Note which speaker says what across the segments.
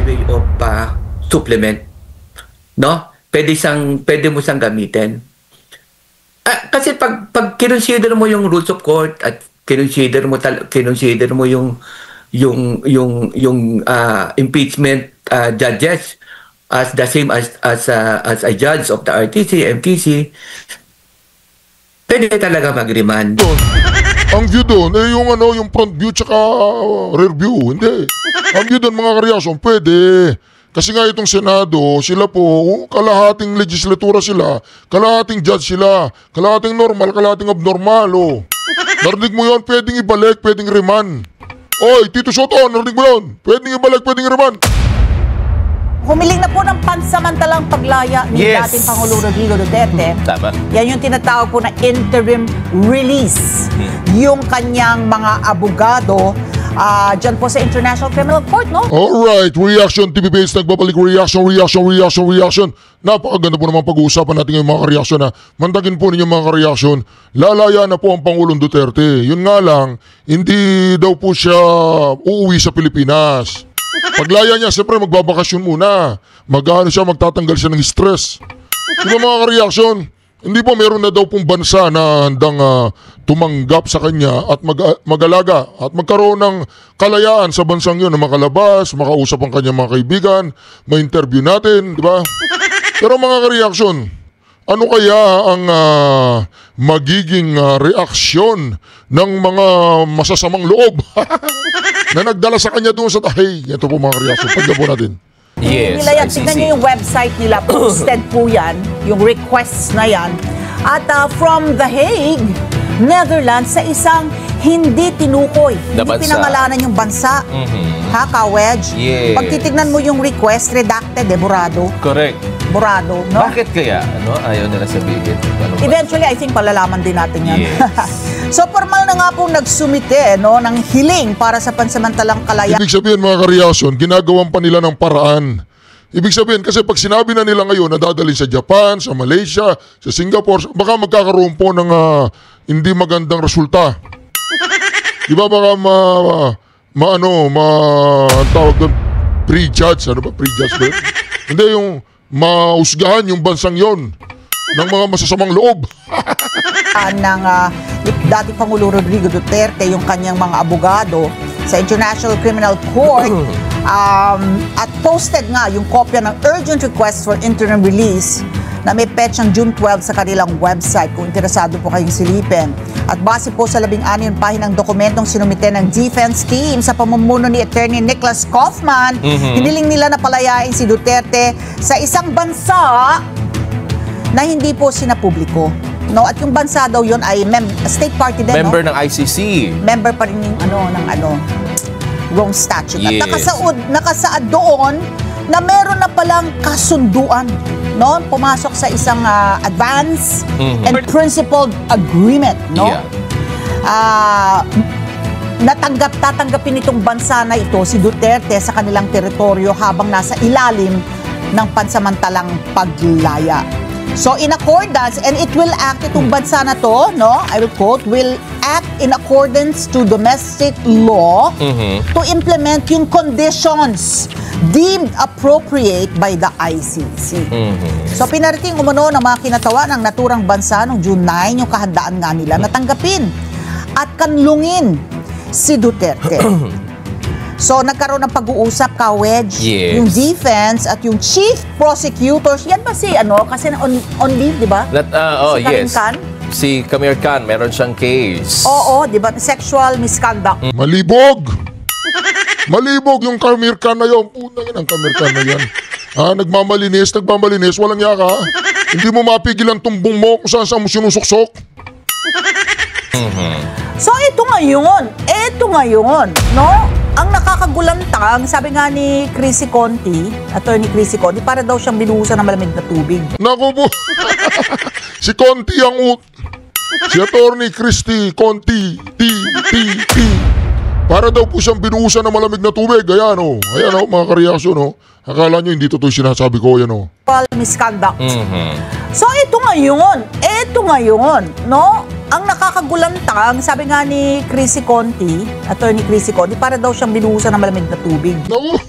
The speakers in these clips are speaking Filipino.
Speaker 1: way of supplement. No? Pwede mo siyang gamitin. Kasi pag kinonsider mo yung rules of court at kinonsider mo yung impeachment judges as the same as a judge of the RTC, MTC, pwede talaga mag-remand.
Speaker 2: Ang view doon, yung front view tsaka rear view. Hindi. Ang view doon, mga kareaksyon, pwede. Kasi nga itong Senado, sila po, kalahating legislatura sila, kalahating judge sila, kalahating normal, kalahating abnormal. Narinig mo yun, pwedeng ibalik, pwedeng remand. Oy, Tito Soto, narinig mo yun, pwedeng ibalik, pwedeng remand.
Speaker 3: Humiling na po ng pansamantalang paglaya ni dating Pangulong Rodrigo Duterte.
Speaker 4: Tama.
Speaker 3: Yan yung tinatawag po na interim release. Yung kanyang mga abogado dyan po sa International Criminal Court, no?
Speaker 2: Alright, Reaction TV Page, nagbabalik reaction. Napakaganda po naman pag-uusapan natin yung mga kareaksyon na mantagin po ninyo mga kareaksyon. Lalaya na po ang Pangulong Duterte. Yun nga lang, hindi daw po siya uuwi sa Pilipinas. Paglaya niya, siyempre magbabakasyon muna. Magtatanggal siya ng stress. Di ba mga kareaksyon? Hindi po meron na daw pong bansa na handang tumanggap sa kanya at mag-alaga at magkaroon ng kalayaan sa bansang yun na makalabas, makausap ang kanyang mga kaibigan, ma-interview natin, di ba? Pero mga kareaksyon, ano kaya ang magiging reaksyon ng mga masasamang loob na nagdala sa kanya doon sa tahay? Ito po mga kareaksyon, pagdabo natin.
Speaker 3: Yes, nila yan. Tignan nyo yung website nila. Posted po yan. Yung requests na yan. At from The Hague, Netherlands, sa isang hindi tinukoy. Hindi pinangalanan yung bansa. Ha, Ka-Wedge?
Speaker 4: Yes.
Speaker 3: Pag titignan mo yung request, redacted, borado.
Speaker 4: Correct.
Speaker 3: Borado, no?
Speaker 4: Bakit kaya? Ayaw nila sabihin.
Speaker 3: Eventually, I think palalaman din natin yan.
Speaker 4: Yes.
Speaker 3: So, formal na nga pong nagsumite ng hiling para sa pansamantalang kalayaan.
Speaker 2: Ibig sabihin mga kareaksyon, ginagawan pa nila ng paraan. Ibig sabihin, kasi pag sinabi na nila ngayon na dadalhin sa Japan, sa Malaysia, sa Singapore, baka magkakaroon po ng hindi magandang resulta. Diba baka tawag doon, pre-judge, ano ba? Pre-judge ba? Hindi, yung mausgahan yung bansang yon ng mga masasamang loob.
Speaker 3: ng dating Pangulo Rodrigo Duterte, yung kanyang mga abogado sa International Criminal Court, at posted nga yung kopya ng urgent request for interim release na may petsang June 12 sa kanilang website kung interesado po kayong silipin. At base po sa 16 pahinang dokumentong sinumite ng defense team sa pamumuno ni Attorney Nicholas Kaufman, hiniling nila na palayain si Duterte sa isang bansa na hindi po sinapubliko. No, at yung bansa daw yun ay state party din,
Speaker 4: member ng ICC.
Speaker 3: Member pa rin yung Rome Statute.
Speaker 4: Yes.
Speaker 3: At nakasaad doon na meron na palang kasunduan, no? Pumasok sa isang advance and principled agreement, no?
Speaker 4: Yeah.
Speaker 3: Tatanggapin itong bansa na ito si Duterte sa kanilang teritoryo habang nasa ilalim ng pansamantalang paglaya. So in accordance, and it will act, itong bansa na to, no, I will quote, will act in accordance to domestic law to implement yung conditions deemed appropriate by the ICC. So pinarating umano ng mga kinatawa ng naturang bansa noong June 9, yung kahandaan nga nila na tanggapin at kanlungin si Duterte. So, nagkaroon ng pag-uusap, Ka-Wedge, yung defense at yung chief prosecutors. Yan ba si, kasi on leave, di ba?
Speaker 4: Si Karim Khan? Si Karim Khan, meron siyang case.
Speaker 3: Oo, di ba? Sexual misconduct.
Speaker 2: Malibog! Malibog yung Karim Khan na yun. Puta yan ang Karim Khan na yan. Nagmamalinis, walang yaka. Hindi mo mapigil ang tumbong mo kung saan mo sinusuksok.
Speaker 3: So, ito ngayon, no? Ang nakakagulantang, sabi nga ni Chrissy Conti, Attorney Chrissy Conti, para daw siyang binuhusan ng malamig na tubig.
Speaker 2: Naku po! Si Conti ang si Attorney Christy Conti, para daw po siyang binuhusan ng malamig na tubig. Ayan mga kareaksyon, Akala nyo hindi totoo sinasabi ko,
Speaker 3: Misconduct. So, ito ngayon, no? Ang nakakagulantang, sabi nga ni Chrissy Conti, Attorney Chrissy Conti, para daw siyang binuhusan ng malamig na tubig.
Speaker 2: Naku!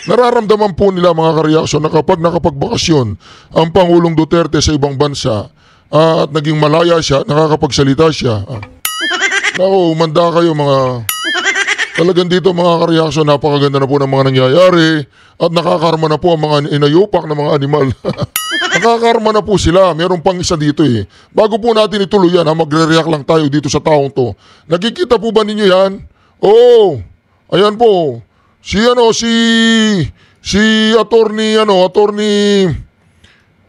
Speaker 2: Nararamdaman po nila mga kareaksyon na kapag nakapagbakasyon ang Pangulong Duterte sa ibang bansa at naging malaya siya, nakakapagsalita siya. Naku, umanda kayo mga... Talagang dito mga kareaksyon, napakaganda na po ng mga nangyayari at nakakarma na po ang mga inayupak na mga animal. Nakakarma na po sila. Meron pang isa dito eh. Bago po natin ituloy yan, magre-react lang tayo dito sa taong to. Nakikita po ba ninyo yan? Oo. Ayan po. Si attorney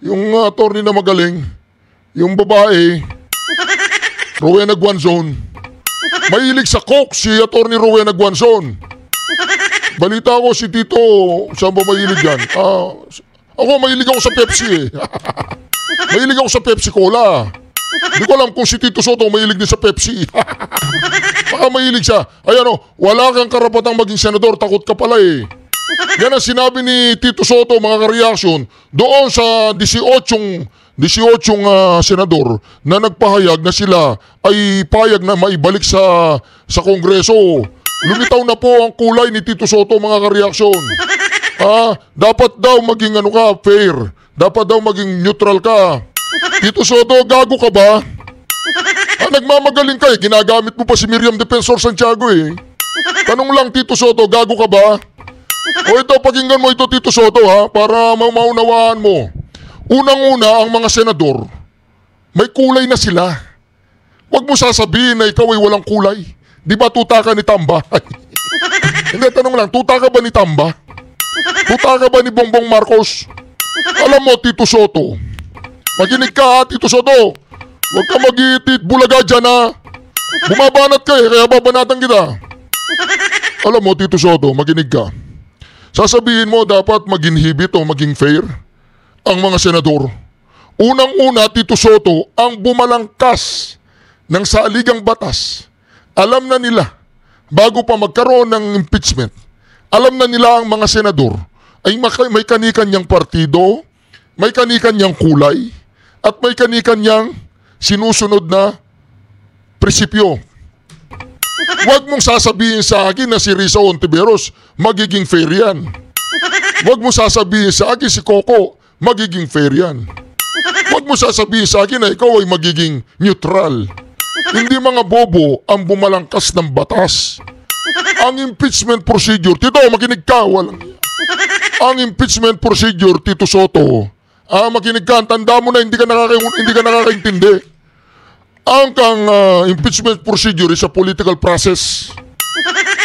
Speaker 2: yung attorney na magaling, yung babae, Rowena Guanzon. Mahilig sa coke si attorney Rowena Guanzon. Balita ko si Tito, saan ba mahilig yan? Ako mahilig ako sa Pepsi eh. Mahilig ako sa Pepsi Cola. Hindi ko alam kung si Tito Soto mahilig din sa Pepsi. Baka mahilig siya. Ayan wala kang karapatang maging senador, takot ka pala eh. Yan ang sinabi ni Tito Soto mga ka-reaction doon sa 18 senador na nagpahayag na sila ay payag na maibalik sa Kongreso. Lumitaw na po ang kulay ni Tito Soto mga ka-reaction. Dapat daw maging fair. Dapat daw maging neutral ka. Tito Soto, gago ka ba? Nagmamagaling ka eh. Ginagamit mo pa si Miriam Defensor Santiago eh. Tanong lang Tito Soto, gago ka ba? O ito, pakinggan mo ito Tito Soto para maunawaan mo. Unang-una, ang mga senador, may kulay na sila. Huwag mo sasabihin na ikaw ay walang kulay. Di ba tuta ka ni Tamba? Hindi, tanong lang, tuta ka ba ni Tamba? Tuta ka ba ni Bongbong Marcos? Alam mo, Tito Soto, makinig ka Tito Soto. Huwag ka mag-iitit bulaga dyan Bumabanat ka kaya babanatan kita. Alam mo, Tito Soto, makinig ka. Sasabihin mo dapat mag-inhibit o maging fair ang mga senador. Unang-una, Tito Soto, ang bumalangkas ng saligang batas. Alam na nila, bago pa magkaroon ng impeachment, alam na nila ang mga senador ay may kani-kanyang partido, may kani-kanyang kulay, at may kani-kanyang sinusunod na prinsipyo. Huwag mong sasabihin sa akin na si Risa Ontiveros magiging fair yan. Huwag mong sasabihin sa akin si Coco magiging fair yan. Huwag mo sasabihin sa akin na ikaw ay magiging neutral. Hindi mga bobo ang bumalangkas ng batas. Ang impeachment procedure, Tito, makinig ka, ang impeachment procedure, Tito Soto, makinig ka, tanda mo na hindi ka nakakaintindi. Ang impeachment procedure is a political process.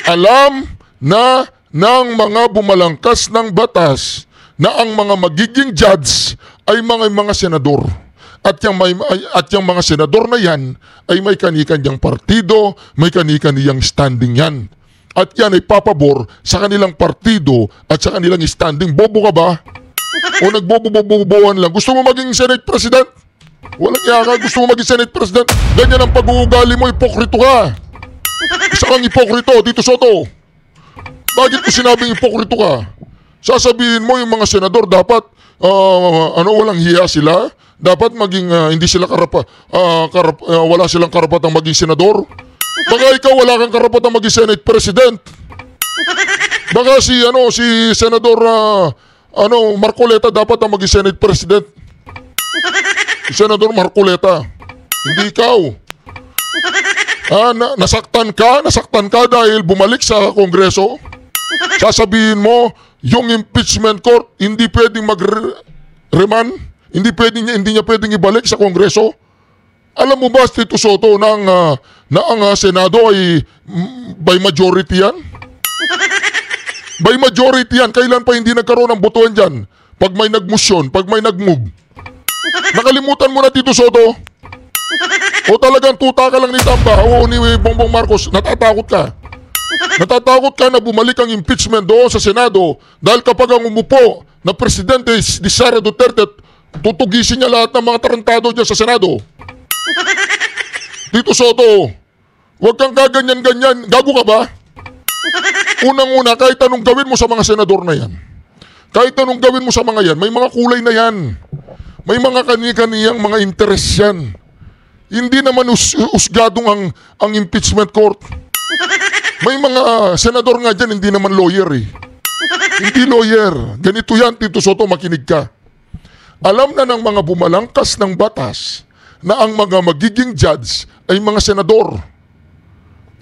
Speaker 2: Alam na ng mga bumalangkas ng batas na ang mga magiging judge ay mga senador. At yung mga senador na yan ay may kani-kanyang partido, may kani-kanyang standing yan. At yan ay papabor sa kanilang partido at sa kanilang standing. Bobo ka ba? O nagbobo-boboan lang? Gusto mo maging Senate President? Walang yaka, gusto mo maging Senate President? Ganyan ang pag-uugali mo, hipokrito ka. Isa kang hipokrito, Tito Soto. Bakit ko sinabing hipokrito ka? Sasabihin mo yung mga senador dapat walang hiya sila, dapat maging hindi sila wala silang karapatang maging senador. Baka ikaw wala kang karapatang maging Senate President. Baka si Senador Marcoleta dapat ang maging Senate President. Si Senador Marcoleta, hindi ikaw. Nasaktan ka dahil bumalik sa Kongreso. Sasabihin mo, yung impeachment court hindi pwedeng mag-remand, hindi niya pwedeng ibalik sa Kongreso. Alam mo ba, Tito Soto, na ang Senado ay by majority yan? By majority yan. Kailan pa hindi nagkaroon ng botohan dyan? Pag may nag-motion, pag may nag-move. Nakalimutan mo na, Tito Soto? O talagang tuta ka lang ni Tamba o ni Bongbong Marcos, natatakot ka? Natatakot ka na bumalik ang impeachment doon sa Senado dahil kapag ang umupo na presidente ni Sara Duterte, tutugisin niya lahat ng mga tarantado dyan sa Senado. Tito Soto, huwag kang kaganyan-ganyan. Gago ka ba? Unang-una, kahit anong gawin mo sa mga senador na yan, kahit anong gawin mo sa mga yan, may mga kulay na yan. May mga kani-kaniyang mga interest yan. Hindi naman usgadong ang impeachment court. May mga senador nga dyan, hindi naman lawyer eh. Hindi lawyer. Ganito yan, Tito Soto, makinig ka. Alam na ng mga bumalangkas ng batas na ang mga magiging judge ay mga senador.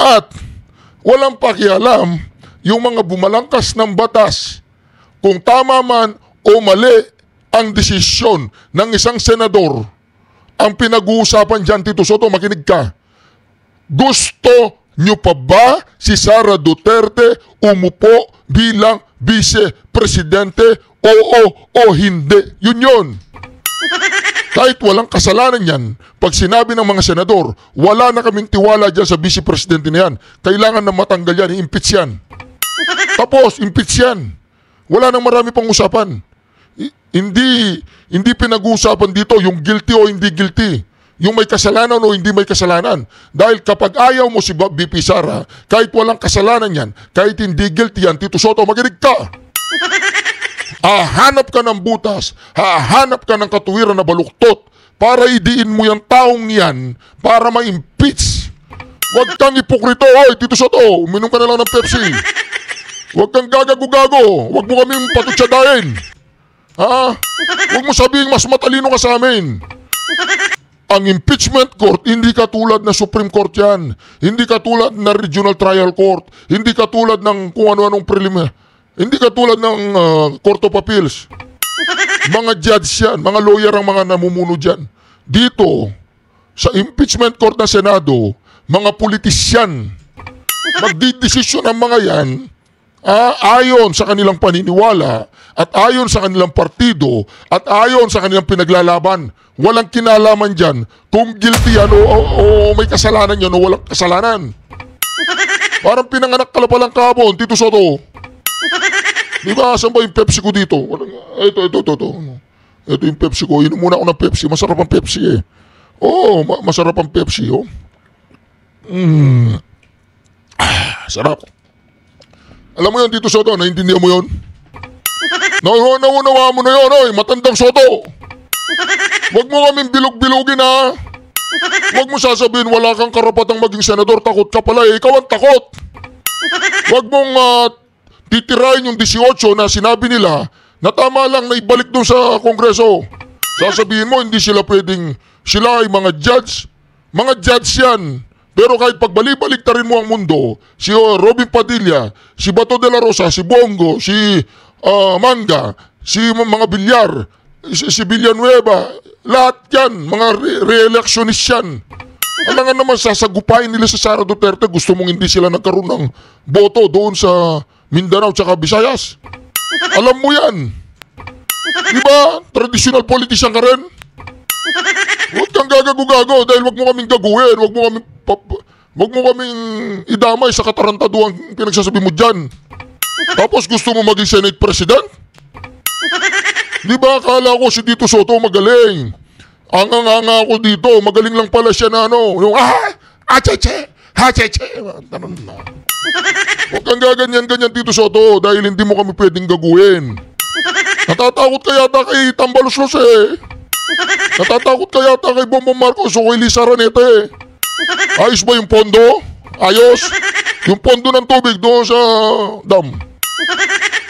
Speaker 2: At walang pakialam yung mga bumalangkas ng batas kung tama man o mali ang desisyon ng isang senador. Ang pinag-uusapan dyan, Tito Soto, makinig ka. Gusto nyo pa ba si Sara Duterte umupo bilang vice-presidente? Oo o hindi. Yun. Kahit walang kasalanan yan, pag sinabi ng mga senador, wala na kaming tiwala dyan sa vice-presidente na yan. Kailangan na matanggal yan, i-impeach yan. Tapos, impeach yan. Wala nang marami pang usapan. Hindi pinag-uusapan dito yung guilty o hindi guilty. Yung may kasalanan o hindi may kasalanan. Dahil kapag ayaw mo si VP Sara, kahit walang kasalanan yan, kahit hindi guilty yan, Tito Soto, makinig ka. Hahanap ka ng butas, hahanap ka ng katuwiran na baluktot para idiin mo yung taong yan para ma-impeach. Huwag kang ipokrito. Oy, Tito Soto, uminom ka na lang ng Pepsi. Huwag kang gagago-gago. Huwag mo kaming patutsadahin. Huwag mo sabihin mas matalino ka sa amin. Ang impeachment court, hindi katulad na Supreme Court yan. Hindi katulad na Regional Trial Court. Hindi katulad ng kung ano-anong preliminary. Hindi katulad ng Court of Appeals. Mga judge yan, mga lawyer ang mga namumuno dyan. Dito, sa impeachment court ng Senado, mga politisyan. Magdidesisyon ang mga yan ayon sa kanilang paniniwala at ayon sa kanilang partido at ayon sa kanilang pinaglalaban. Walang kinalaman dyan kung guilty yan o may kasalanan yan o walang kasalanan. Parang pinanganak ka na palang kahapon, Tito Soto. Di ba, saan ba yung Pepsi ko dito? Ito. Ito yung Pepsi ko. Inom muna ako ng Pepsi. Masarap ang Pepsi eh. Oo, masarap ang Pepsi, oh. Sarap. Alam mo yun, Tito Soto, naiintindihan mo yun? Naunawa mo na yun, oy, matandang Soto. Huwag mo kaming bilog-bilogin, ha? Huwag mo sasabihin wala kang karapatang maging senador, takot ka pala eh. Ikaw ang takot. Huwag mong titirahin yung 18 na sinabi nila na tama lang na ibalik doon sa Kongreso. Sasabihin mo, hindi sila pwedeng, sila ay mga judge. Mga judge yan. Pero kahit pagbalik-balik tarin mo ang mundo, si Robin Padilla, si Bato de la Rosa, si Bongo, si Manga, si mga Villar, si Villanueva, lahat yan, mga re-electionist yan. Alam nga naman, sasagupain nila sa Sara Duterte, gusto mong hindi sila nagkaroon ng boto doon sa Mindanao tsaka Visayas. Alam mo yan. Diba? Traditional politician ka rin. Huwag kang gagago-gago dahil huwag mo kaming gaguhin. Huwag mo kaming idamay sa katarantaduang pinagsasabi mo dyan. Tapos gusto mo maging Senate President? Diba? Akala ko si Tito Soto magaling. Anganga ako dito. Magaling lang pala siya na yung acheche. Huwag kang gaganyan-ganyan, Tito Soto, dahil hindi mo kami pwedeng gaguhin. Natatakot ka yata kay Tambaluslos eh. Natatakot ka yata kay Bongbong Marcos o kay Lisa Raneta eh. Ayos ba yung pondo? Ayos? Yung pondo ng tubig doon sa dam.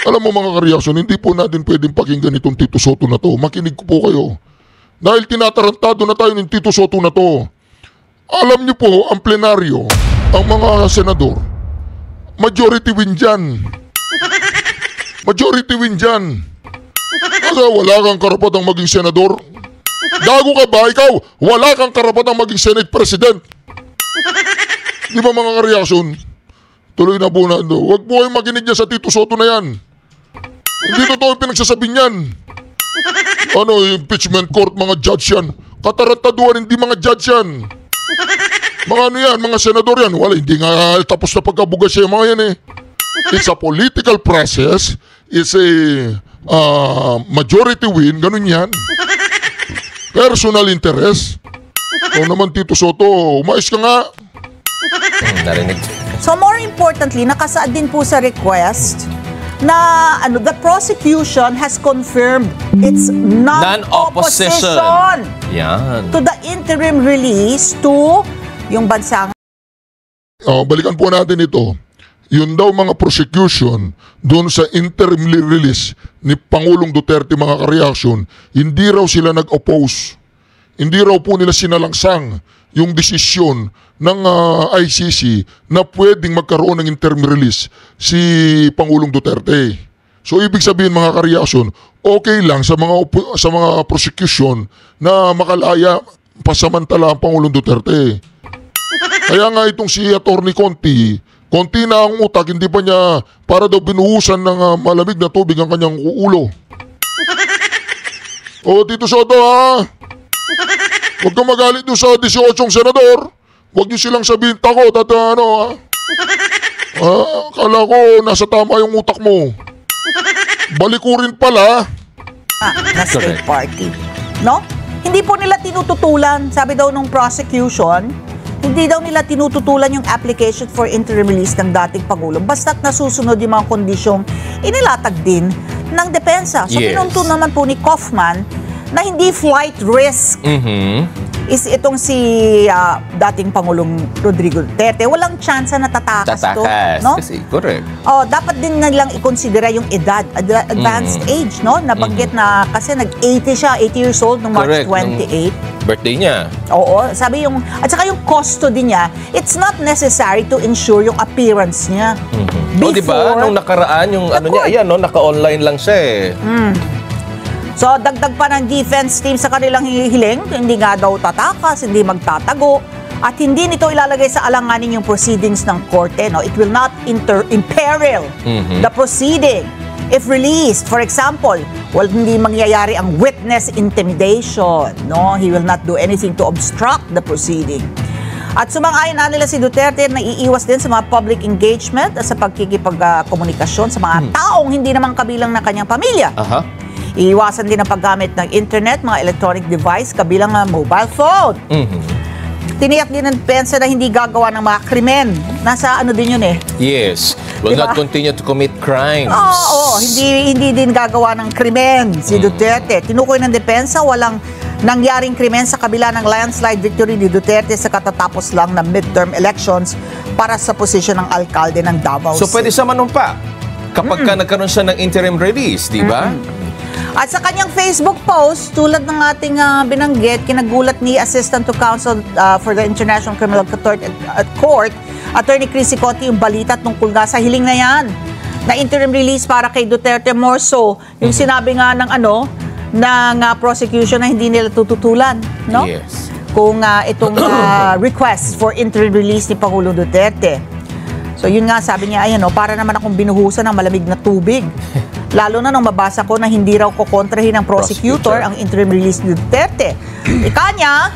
Speaker 2: Alam mo mga kareaksyon, hindi po natin pwedeng pakinggan itong Tito Soto na to. Makinig po kayo. Dahil tinatarantado na tayo ng Tito Soto na to. Alam niyo po, ang plenaryo, ang mga senador, majority win dyan. Majority win dyan. Kasi wala kang karapatang maging senador. Gago ka ba? Ikaw, wala kang karapatang maging Senate President. Di ba mga kareaksyon? Tuloy na po na. Huwag po kayong makinig niya sa Tito Soto na yan. Hindi totoo yung pinagsasabi niyan. Impeachment court, mga judge yan. Katarantaduan, hindi mga judge yan. Mga yan, mga senador yan. Wala, hindi nga tapos na pagkabugas yung mga yan eh. It's a political process. It's a majority win. Ganun yan. Personal interest. Ikaw naman, Tito Soto, umayos ka nga.
Speaker 4: Narinig.
Speaker 3: So more importantly, nakasaad din po sa request na the prosecution has confirmed its non-opposition
Speaker 4: Yan.
Speaker 3: to the interim release to yung bansang.
Speaker 2: Balikan po natin ito. yun daw mga prosecution doon sa interim release ni Pangulong Duterte mga ka-reaction, hindi raw sila nag-oppose. Hindi raw po nila sinalangsang yung desisyon ng ICC na pwedeng magkaroon ng interim release si Pangulong Duterte. So ibig sabihin mga ka-reaction, okay lang sa mga prosecution na makalaya pasamantala ang Pangulong Duterte. Kaya nga itong si Atty. Konti na ang utak, hindi pa niya para daw binuhusan ng malamig na tubig ang kanyang ulo. O Tito Soto ha, huwag kang magalit doon sa 18 senador. Huwag niyo silang sabihin takot at ano ha. Kala ko nasa tama yung utak mo. Balikurin pala.
Speaker 3: Na state party. No? Hindi po nila tinututulan, sabi daw nung prosecution, hindi daw nila tinututulan yung application for interim release ng dating Pangulo basta't nasusunod yung mga kondisyong inilatag din ng depensa. So pinunto naman po ni Kaufman na hindi flight risk is itong si dating Pangulong Rodrigo Duterte. Walang tsansa na tatakas to. No?
Speaker 4: Kasi, correct.
Speaker 3: Dapat din nilang i-considera yung edad, advanced age, no? Nabanggit na kasi nag-80 siya, 80 years old noong March 28.
Speaker 4: Birthday niya.
Speaker 3: Oo, sabi yung, at saka yung custody niya, it's not necessary to ensure yung appearance niya.
Speaker 4: O, diba? Nung nakaraan, yung ano niya, ayan, no, naka-online lang siya eh.
Speaker 3: So, dagdag pa ng defense team sa kanilang hihiling, hindi nga daw tatakas, hindi magtatago, at hindi nito ilalagay sa alanganin yung proceedings ng korte. No? It will not imperil the proceeding. If released, for example, hindi mangyayari ang witness intimidation. No? He will not do anything to obstruct the proceeding. At sumang-ayon na nila si Duterte na iiwas din sa mga public engagement at sa pagkikipagkomunikasyon sa mga taong hindi naman kabilang ng kanyang pamilya. Iiwasan din ang paggamit ng internet, mga electronic device, kabilang mobile phone. Tiniyak din ng depensa na hindi gagawa ng mga krimen. Nasa ano din yun eh.
Speaker 4: Yes. Will not continue to commit crimes.
Speaker 3: Oo, hindi din gagawa ng krimen si Duterte. Tinukoy ng depensa, walang nangyaring krimen sa kabila ng landslide victory ni Duterte sa katatapos lang na midterm elections para sa posisyon ng alkalde ng Davao
Speaker 4: So
Speaker 3: City.
Speaker 4: pwede siya manumpa kapag ka nagkaroon siya ng interim release, di ba?
Speaker 3: At sa kanyang Facebook post, tulad ng ating binanggit, kinagulat ni Assistant to Counsel for the International Criminal Court, Attorney Chrissy Cote, yung balita tungkol nga sa hiling na yan, na interim release para kay Duterte more so. Yung sinabi nga ng prosecution na hindi nila tututulan, no?
Speaker 4: Yes.
Speaker 3: Kung itong request for interim release ni Pangulo Duterte. So yun nga, sabi niya, para naman akong binuhusan ng malamig na tubig. Lalo na nung mabasa ko na hindi raw kukontrahin ng prosecutor ang interim release ni Duterte. Ika niya,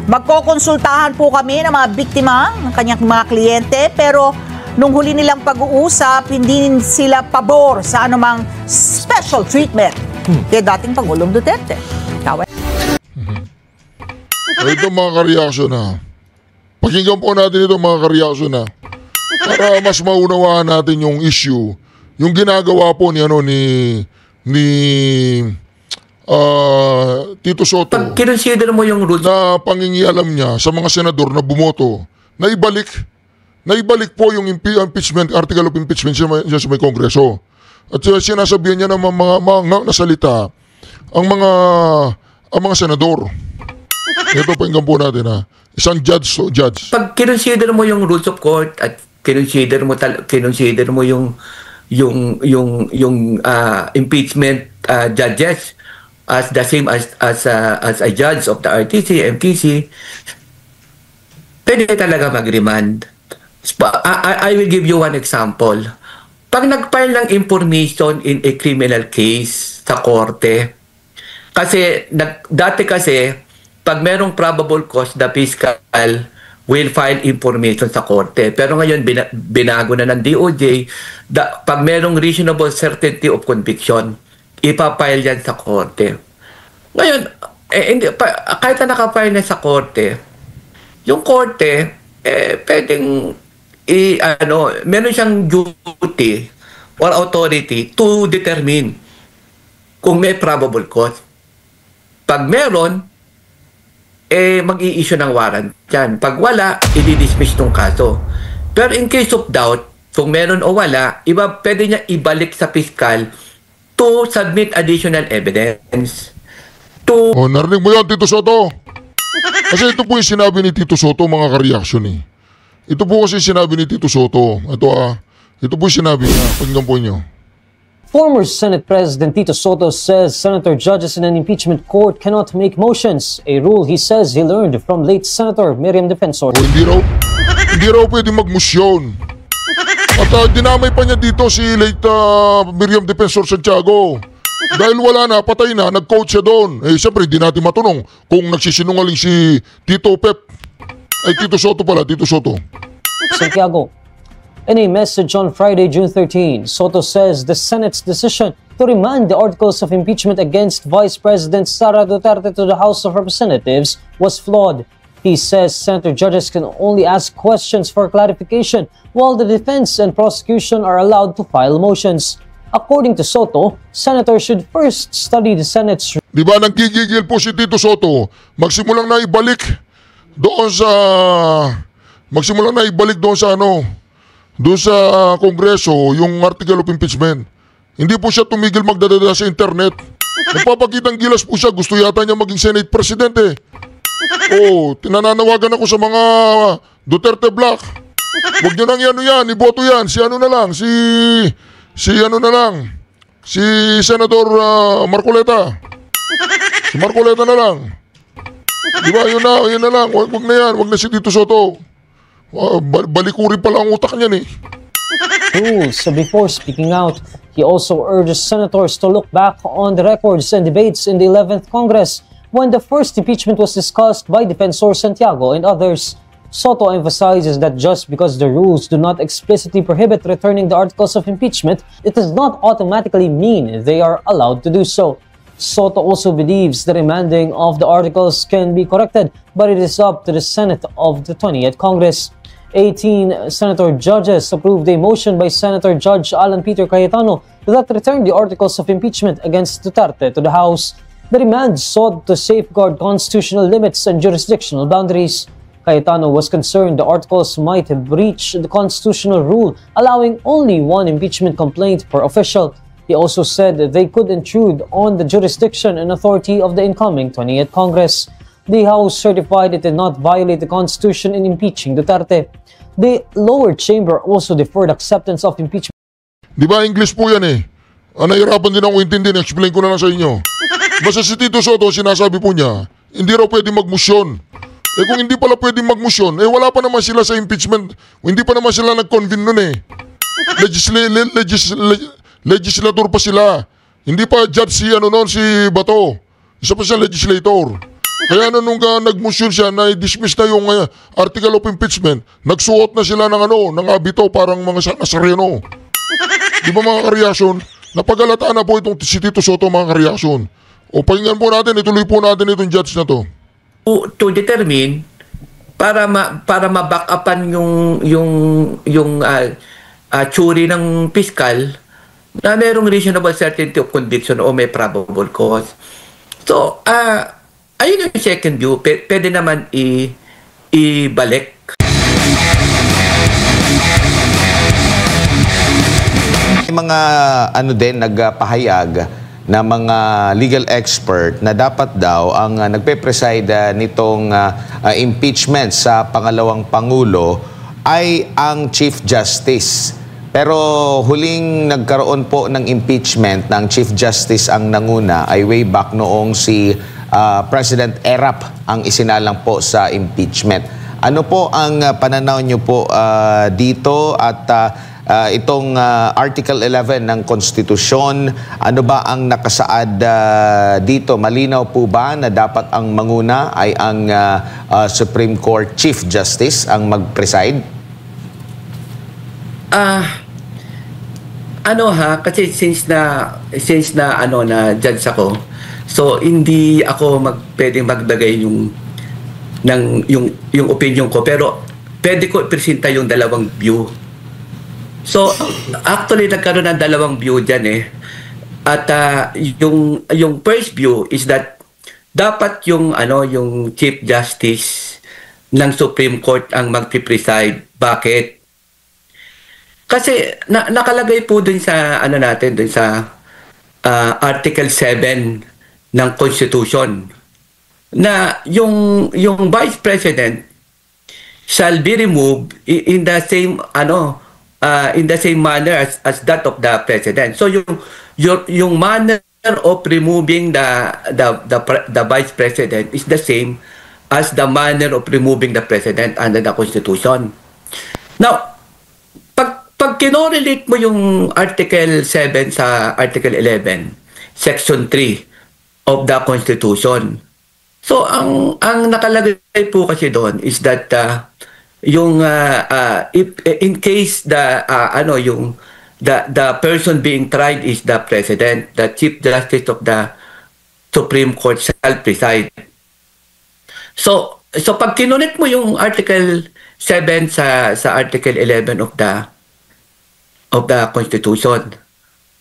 Speaker 3: magkokonsultahan po kami ng mga biktima, ng kanyang mga kliyente, pero nung huli nilang pag-uusap, hindi sila pabor sa anumang special treatment kay dating Pangulong Duterte.
Speaker 2: Ito mga ka-reaction na. Pakinggan po natin ito mga ka-reaction na. Para mas maunawaan natin yung issue. Yung ginagawa po ni Tito Soto.
Speaker 1: Pag kinonsider mo yung rules,
Speaker 2: Na pangingialam niya sa mga senador na bumoto, na ibalik po yung impeachment, article of impeachment siya sa may Kongreso. At sinasabihan niya ng mga nasalita ang mga senador. Ito pakinggan po natin ha. Isang judge.
Speaker 1: pag kinonsider mo yung rules of court at kinonsider mo yung impeachment judges as the same as a judge of the RTC, MTC, pwede talaga mag-remand. I will give you one example. Pag nag-file ng information in a criminal case sa korte, kasi dati kasi pag merong probable cause, the fiscal will file information sa korte. Pero ngayon, binago na ng DOJ, pag merong reasonable certainty of conviction, ipapile yan sa korte. Ngayon, kahit na nakapile na sa korte, yung korte, pwedeng, meron siyang duty or authority to determine kung may probable cause. Pag meron, mag-i-issue ng warrant yan. Pag wala, i-dismiss tong kaso. Pero in case of doubt, kung meron o wala, pwede niya ibalik sa piskal to submit additional evidence.
Speaker 2: O, narinig mo yun, Tito Soto? Kasi ito po yung sinabi ni Tito Soto, mga ka-reaction eh. Ito po kasi sinabi ni Tito Soto. Ito po yung sinabi niya. Pakinggan po niyo.
Speaker 5: Former Senate President Tito Soto says senator judges in an impeachment court cannot make motions, a rule he says he learned from late Senator Miriam Defensor.
Speaker 2: O, hindi raw pwede magmusyon. At dinamay pa niya dito si late Miriam Defensor Santiago. Dahil wala na, patay na, nag-coach siya doon. Eh, siyempre, hindi natin matanong kung nagsisinungaling si Tito Pep. Ay, Tito Soto pala, Tito Soto.
Speaker 5: Santiago. In a message on Friday, June 13, Soto says the Senate's decision to remand the articles of impeachment against Vice President Sara Duterte to the House of Representatives was flawed. He says senator judges can only ask questions for clarification, while the defense and prosecution are allowed to file motions. According to Soto, senators should first study the Senate's...
Speaker 2: Di ba naggigigil po si Tito Soto? Magsimulang na ibalik doon sa Kongreso yung article of impeachment. Hindi po siya tumigil magdadada sa internet. Nagpapakitang gilas po siya. Gusto yata niya maging Senate President eh. Tinananawagan ako sa mga Duterte Black. Huwag niyo nang yan, iboto yan. Si Senator Marcoleta. Si Marcoleta na lang. Di ba, yun na lang. Wag na yan. Wag na si Tito Soto. Balikuri pala ang utak niyan eh.
Speaker 5: rules. So before speaking out, he also urges senators to look back on the records and debates in the 11th Congress when the first impeachment was discussed by Defensor Santiago and others. Soto emphasizes that just because the rules do not explicitly prohibit returning the articles of impeachment, it does not automatically mean they are allowed to do so. Soto also believes the remanding of the articles can be corrected, but it is up to the Senate of the 20th Congress. 18 senator judges approved a motion by Senator Judge Alan Peter Cayetano that returned the articles of impeachment against Duterte to the House. The remand sought to safeguard constitutional limits and jurisdictional boundaries. Cayetano was concerned the articles might breach the constitutional rule allowing only one impeachment complaint per official. He also said that they could intrude on the jurisdiction and authority of the incoming 20th Congress. The House certified it did not violate the Constitution in impeaching Duterte. The lower chamber also deferred acceptance of impeachment.
Speaker 2: Di ba English po yan eh? Nahirapan din ako intindihin, explain ko na lang sa inyo. Basta si Tito Soto, sinasabi po niya, hindi raw pwede magmusyon. Kung hindi pala pwede magmusyon, wala pa naman sila sa impeachment. Hindi pa naman sila nag-convene nun eh. Legislator pa sila. Hindi pa judge si Bato. Isa pa siya legislator. Kaya nung nagmusyon siya, na-dismiss na yung article of impeachment, nagsuot na sila ng abito parang mga Nazareno. Di ba mga kareaksyon? Napagalataan na po itong si Tito Soto mga kareaksyon. O pakinggan po natin, ituloy po natin itong judge na to.
Speaker 1: To determine para ma-back upan yung theory ng fiscal na mayroong reasonable certainty of conviction o may probable cause. So, ayun yung second view. Pwede naman ibalik.
Speaker 6: May mga nagpahayag na mga legal expert na dapat daw ang nagpe-preside nitong impeachment sa pangalawang Pangulo ay ang Chief Justice. Pero huling nagkaroon po ng impeachment ng Chief Justice ang nanguna ay way back noong si President Erap ang isinalang po sa impeachment. Ano po ang pananaw niyo po dito at itong Article 11 ng Konstitusyon, ano ba ang nakasaad dito? Malinaw po ba na dapat ang manguna ay ang Supreme Court Chief Justice ang mag-preside?
Speaker 1: Kasi since na judge ako, so hindi ako pwedeng magbagay yung opinion ko, pero pwede ko presenta yung dalawang view. So, actually, nagkaroon ng dalawang view dyan eh. At yung first view is that dapat yung Chief Justice ng Supreme Court ang magpipreside. Bakit? kasi nakalagay po dun sa ano natin, dun sa Article 7 ng Constitution na yung Vice President shall be removed in the same manner as that of the President. So yung manner of removing the Vice President is the same as the manner of removing the President under the Constitution. Now, pag kinorelate mo yung Article 7 sa Article 11, Section 3 of the Constitution. So, ang nakalagay po kasi doon is that if in case the person being tried is the President, the Chief Justice of the Supreme Court shall preside. So pag kinulit mo yung Article 7 sa Article 11 of the Constitution.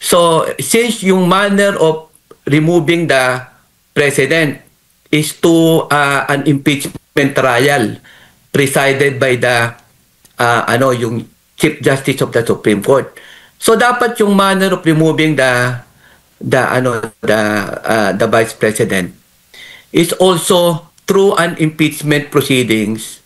Speaker 1: So since yung manner of removing the President is to an impeachment trial presided by yung Chief Justice of the Supreme Court. So dapat yung manner of removing the Vice President is also through an impeachment proceedings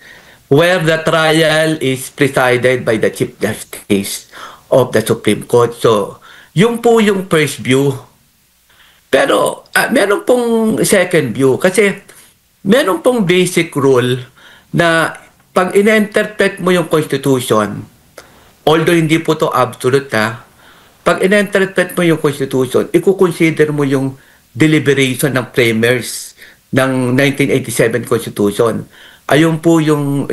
Speaker 1: where the trial is presided by the Chief Justice of the Supreme Court. So, yung po yung first view. Pero, meron pong second view kasi meron pong basic rule na pag in-interpret mo yung Constitution, although hindi po to absolute pag in-interpret mo yung Constitution, i-consider mo yung deliberation ng framers ng 1987 Constitution. Ayun po yung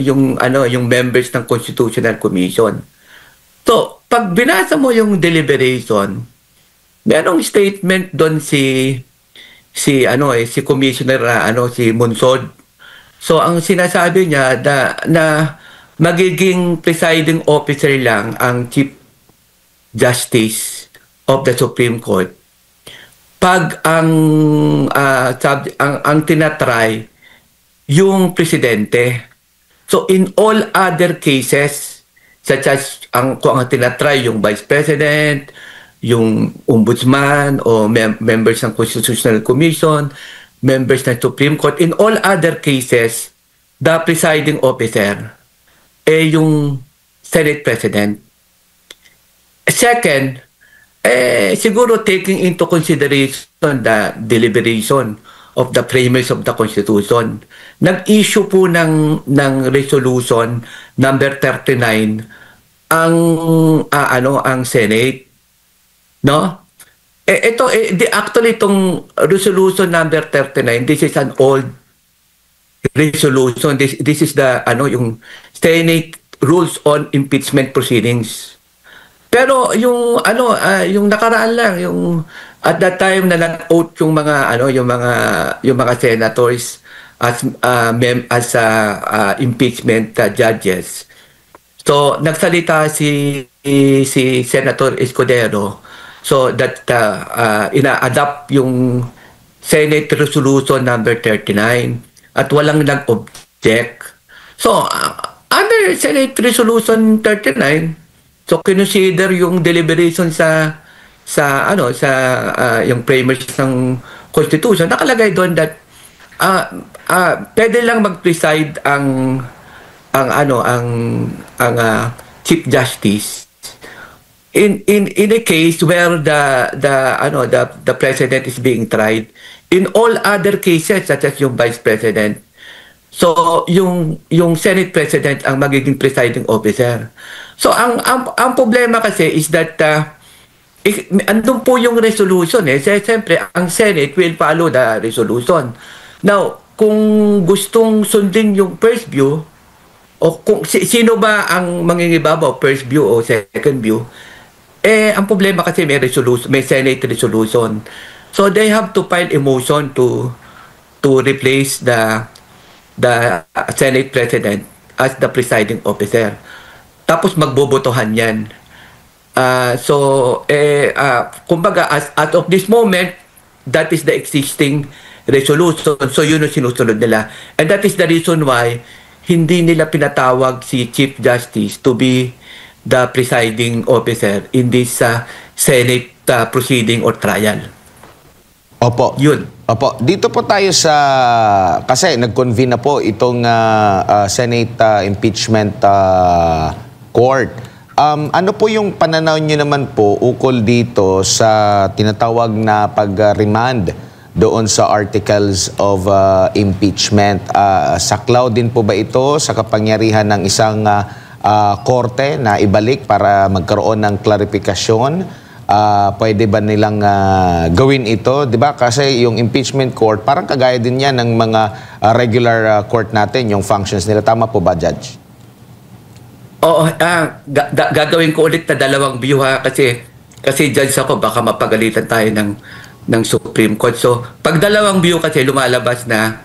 Speaker 1: members ng Constitutional Commission. So, pag binasa mo yung deliberation, merong statement doon si Commissioner si Monsod. So, ang sinasabi niya na magiging presiding officer lang ang Chief Justice of the Supreme Court pag ang tinatry yung presidente. So in all other cases, such as kung ang tinatry yung Vice President, yung Ombudsman o members ng Constitutional Commission, members ng Supreme Court, in all other cases, the presiding officer yung Senate President. Second, siguro taking into consideration the deliberation of the framers of the Constitution, nag-issue po ng resolution number 39 ang Senate, no? Actually itong resolution number 39, this is an old resolution. This is yung Senate Rules on Impeachment Proceedings. Pero yung nakaraan lang, yung at that time na nag-oath yung mga senators as impeachment judges. So nagsalita si Senator Escudero so that ina-adapt yung Senate Resolution number 39 at walang nag-object. So under Senate Resolution 39, so consider yung deliberation sa yung framers ng Constitution. Nakalagay doon that pwede lang mag-preside ang Chief Justice in a case where the President is being tried. In all other cases such as yung Vice President, so yung Senate President ang magiging presiding officer. So ang problema kasi is that andun po yung resolution Siyempre ang Senate will follow the resolution. Now, kung gustong sundin yung first view o kung sino ba ang mangingibabaw, first view o second view, ang problema kasi may Senate resolution. So they have to file a motion to replace the Senate President as the presiding officer. Tapos magbobotohan yan. Kumbaga, as of this moment, that is the existing resolution. So yun ang sinusunod nila. And that is the reason why hindi nila pinatawag si Chief Justice to be the presiding officer in this Senate proceeding or trial.
Speaker 6: Opo.
Speaker 1: Yun.
Speaker 6: Opo. Dito po tayo sa... Kasi nag-convene na po itong Senate Impeachment Court. Ano po yung pananaw nyo naman po ukol dito sa tinatawag na pag-remand doon sa articles of impeachment? Saklaw din po ba ito sa kapangyarihan ng isang korte na ibalik para magkaroon ng klarifikasyon? Pwede ba nilang gawin ito? Diba? Kasi yung impeachment court, parang kagaya din yan ng mga regular court natin, yung functions nila. Tama po ba, Judge?
Speaker 1: Oo, gagawin ko ulit na dalawang view kasi judge ako, baka mapagalitan tayo ng Supreme Court. So, pag dalawang view kasi lumalabas na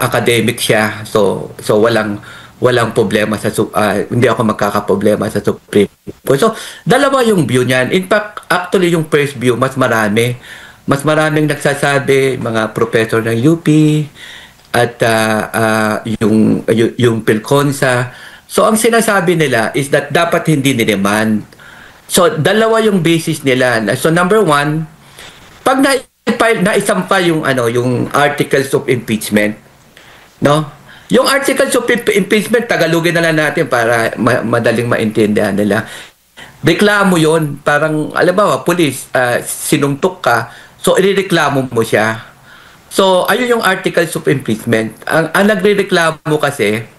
Speaker 1: academic siya, so walang problema hindi ako magkakaproblema sa Supreme Court. So, dalawa yung view niyan. In fact, actually yung first view, mas maraming nagsasabi, mga professor ng UP at yung PhilConsa. So, ang sinasabi nila is that dapat hindi ni-remand. So, dalawa yung basis nila. So, number one, pag naisampa yung articles of impeachment, no? Yung articles of impeachment, Tagalogin na lang natin para madaling maintindihan nila. Reklamo yon, parang, alam police, sinuntok ka, so irereklamo mo siya. So, ayun yung articles of impeachment. Ang nagrereklamo kasi,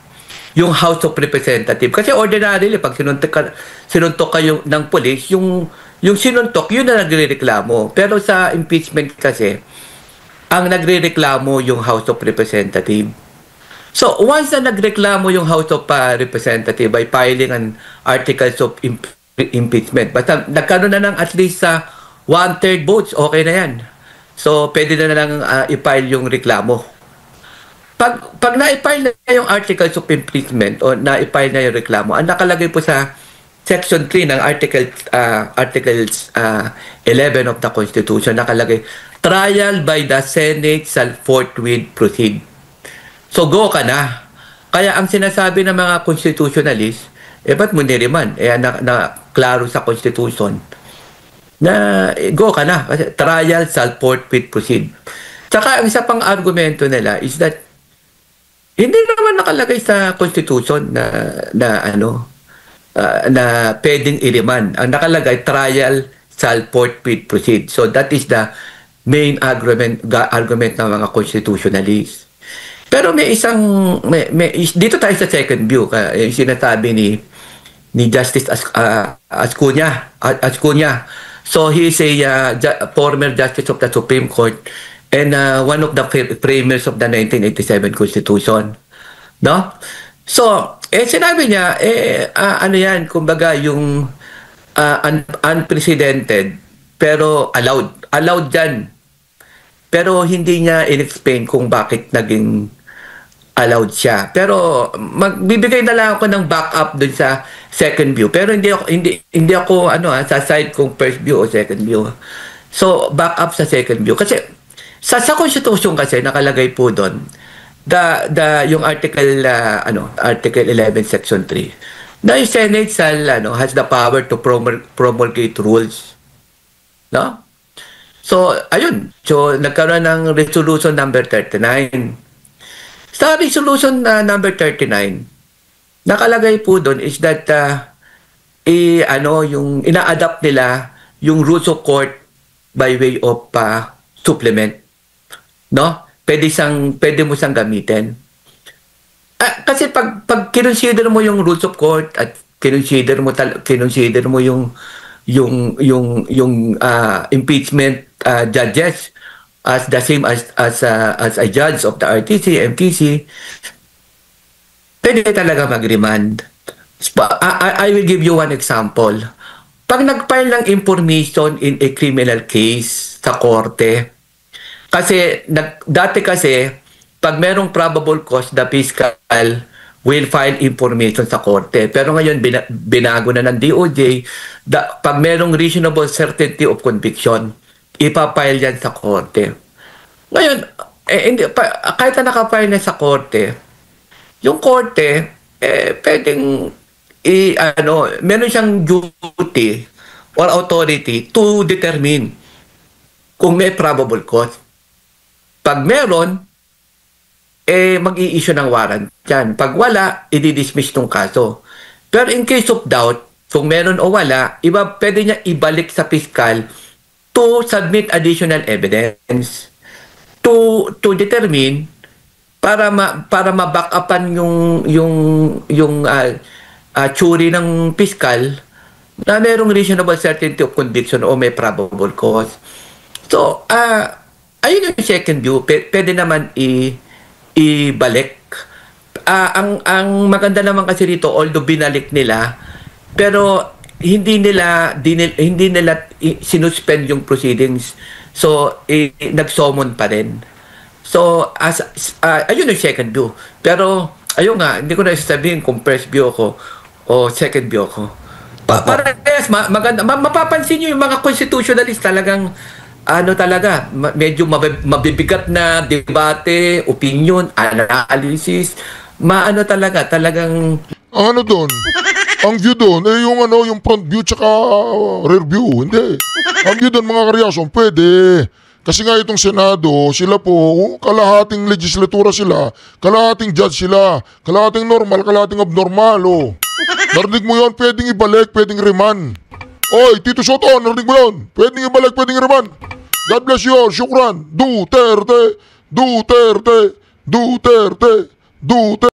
Speaker 1: yung House of Representatives. Kasi ordinarily, pag sinuntok ka ng police, yung sinuntok, yun na nagrereklamo. Pero sa impeachment kasi, ang nagrereklamo yung House of Representatives. So, once na nagreklamo yung House of Representatives by filing an articles of impeachment, basta nagkaroon na ng at least 1/3 votes, okay na yan. So, pwede na lang i-file yung reklamo. Pag na-file na yung articles of impeachment o na-file na yung reklamo, ang nakalagay po sa Section 3 ng Articles 11 of the Constitution, nakalagay, trial by the Senate shall forthwith proceed. So, go ka na. Kaya ang sinasabi ng mga constitutionalists, ba't mo niriman? Klaro sa Constitution na go ka na. Kasi trial shall forthwith proceed. Tsaka, ang isa pang argumento nila is that hindi naman nakalagay sa Constitution na pwedeng iriman. Ang nakalagay, trial shall forthwith proceed. So, that is the main argument ng mga constitutionalists. Pero may dito tayo sa second view, yung sinasabi ni Justice Acuña. So he is a former Justice of the Supreme Court and one of the framers of the 1987 Constitution. No? So, sinabi niya, ano yan, kumbaga yung unprecedented, pero allowed. Allowed yan. Pero hindi niya in-explain kung bakit naging allowed siya. Pero magbibigay na lang ako ng backup dun sa second view. Pero hindi ako sa side kung first view o second view. So backup sa second view kasi sa Constitution kasi nakalagay po doon yung article Article 11 Section 3 na yung Senate has the power to promulgate rules. No? So ayun. So nagkaroon ng resolution number 39. Sa resolution number 39, nakalagay po doon is that yung ina-adapt nila yung rules of court by way of supplement. No? Pwede mo siyang gamitin. Kasi pag kinonsider mo yung rules of court at kinonsider mo yung impeachment judges as the same as a judge of the RTC, MTC, pwede talaga mag-remand. I will give you one example. Pag nag-file ng information in a criminal case sa korte, kasi dati kasi, pag merong probable cause, the fiscal will file information sa korte. Pero ngayon, binago na ng DOJ, pag merong reasonable certainty of conviction, ipapile yan sa korte. Ngayon, kahit na nakapile na sa korte, yung korte, pwedeng meron siyang duty or authority to determine kung may probable cause. Pag meron, mag-i-issue ng warrant yan. Pag wala, i-dismiss tong kaso. Pero in case of doubt, kung meron o wala, pwede niya ibalik sa piskal to submit additional evidence to determine para ma-back upan yung theory ng piskal na merong reasonable certainty of conviction o may probable cause. So, ayun yung second view. Pwede naman ibalik. Ang maganda naman kasi rito, although binalik nila, pero hindi nila sinuspend yung proceedings. So, nag-summon pa rin. So, ayun yung second view. Pero, ayun nga, hindi ko na sasabihin kung first view ako o second view ako. Yes, maganda. Mapapansin nyo yung mga constitutionalist talagang medyo mabibigat na debate, opinion, analysis. Talagang
Speaker 2: Ano doon? Ang view doon, yung front view tsaka rear view. Hindi. Ang view doon, mga kareaksyon, pwede. Kasi nga itong Senado, sila po, kalahating legislatura sila, kalahating judge sila, kalahating normal, kalahating abnormal, Narinig mo yun, pwedeng ibalik, pwedeng remand. Oy, Tito Soto, narinig mo yun? Pwedeng ibalik, pwedeng remand. God bless you all, syukran. Duterte, Duterte, Duterte, Duterte.